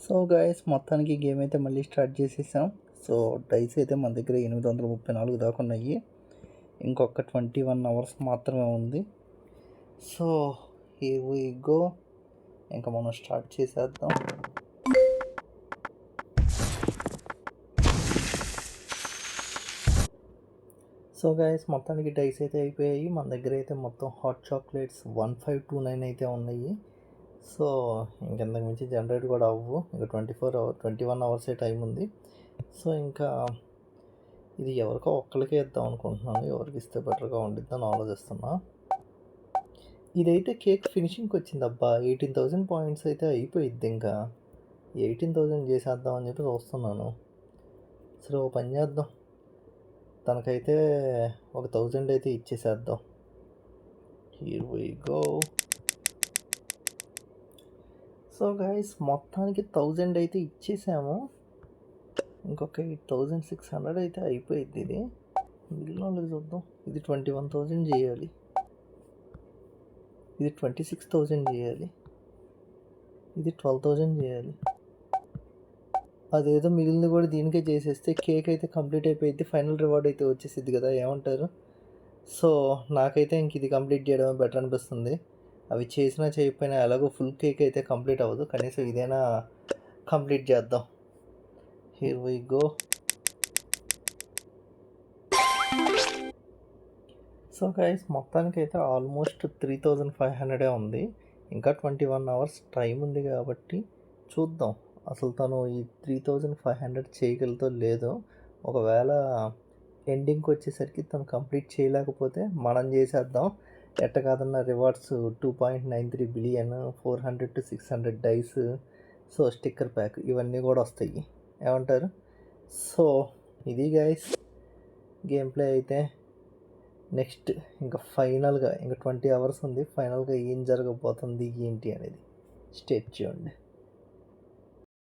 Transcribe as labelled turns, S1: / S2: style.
S1: So guys మొత్తానికి game అయితే మళ్ళీ స్టార్ట్ చేసేసాం. సో డైస్ అయితే మన దగ్గర 834 దాకా ఉన్నాయి. ఇంకొక 21 అవర్స్ మాత్రమే ఉంది. So here we go. ఇంకా మనం స్టార్ట్ చేసేద్దాం. సో గైస్ మొత్తానికి డైస్ అయితే అయిపోయాయి. మన దగ్గర అయితే మొత్తం హాట్ చాక్లెట్స్ 1529 అయితే ఉన్నాయి. సో ఇంకెంతకు మించి జనరేట్ కూడా అవ్వు. ఇంకా 21 అవర్సే టైం ఉంది. సో ఇంకా ఇది ఎవరికో ఒక్కరికే ఇద్దాం అనుకుంటున్నాను. ఎవరికి ఇస్తే బెటర్గా ఉండిద్దని ఆలోచిస్తున్నా. ఇదైతే కేక్ ఫినిషింగ్కి వచ్చింది అబ్బా. 18,000 పాయింట్స్ అయితే అయిపోయిద్ది. ఇంకా 18,000 చేసేద్దాం అని చెప్పి చూస్తున్నాను. సరే ఓ పని చేద్దాం, తనకైతే ఒక 1000 అయితే ఇచ్చేసేద్దాం. Here we go. So guys మొత్తానికి 1000 అయితే ఇచ్చేసాము. ఇంకొక 8600 అయితే అయిపోయింది. ఇది మిగిలిన చూద్దాం. ఇది 21,000 చేయాలి, ఇది 26,000 చేయాలి, ఇది 12,000 చేయాలి. అదేదో మిగిలింది కూడా దీనికే చేసేస్తే కేక్ అయితే కంప్లీట్ అయిపోయింది. ఫైనల్ రివార్డ్ అయితే వచ్చేసిద్ది కదా, ఏమంటారు? సో నాకైతే ఇంక ఇది కంప్లీట్ చేయడమే బెటర్ అనిపిస్తుంది. అవి చేసినా చేయకపోయినా ఎలాగో ఫుల్ కేక్ అయితే కంప్లీట్ అవ్వదు. కనీసం ఇదైనా కంప్లీట్ చేద్దాం. Here we go. So guys మొత్తానికి అయితే ఆల్మోస్ట్ 3500 ఉంది. ఇంకా 21 అవర్స్ టైం ఉంది కాబట్టి చూద్దాం అసలు తను ఈ 3500 చేయగలతో లేదో. ఒకవేళ ఎండింగ్కి వచ్చేసరికి తను కంప్లీట్ చేయలేకపోతే మనం చేసేద్దాం. ఎట్ట కాదన్న rewards 2.93 billion, 400 to 600 dice, so sticker pack ఇవన్నీ కూడా వస్తాయి. ఏమంటారు? సో ఇది గైస్ గేమ్ ప్లే అయితే. నెక్స్ట్ ఇంకా ఫైనల్గా ఇంకా 20 అవర్స్ ఉంది. ఫైనల్గా ఏం జరగబోతుంది ఏంటి అనేది స్టే ట్యూన్డ్.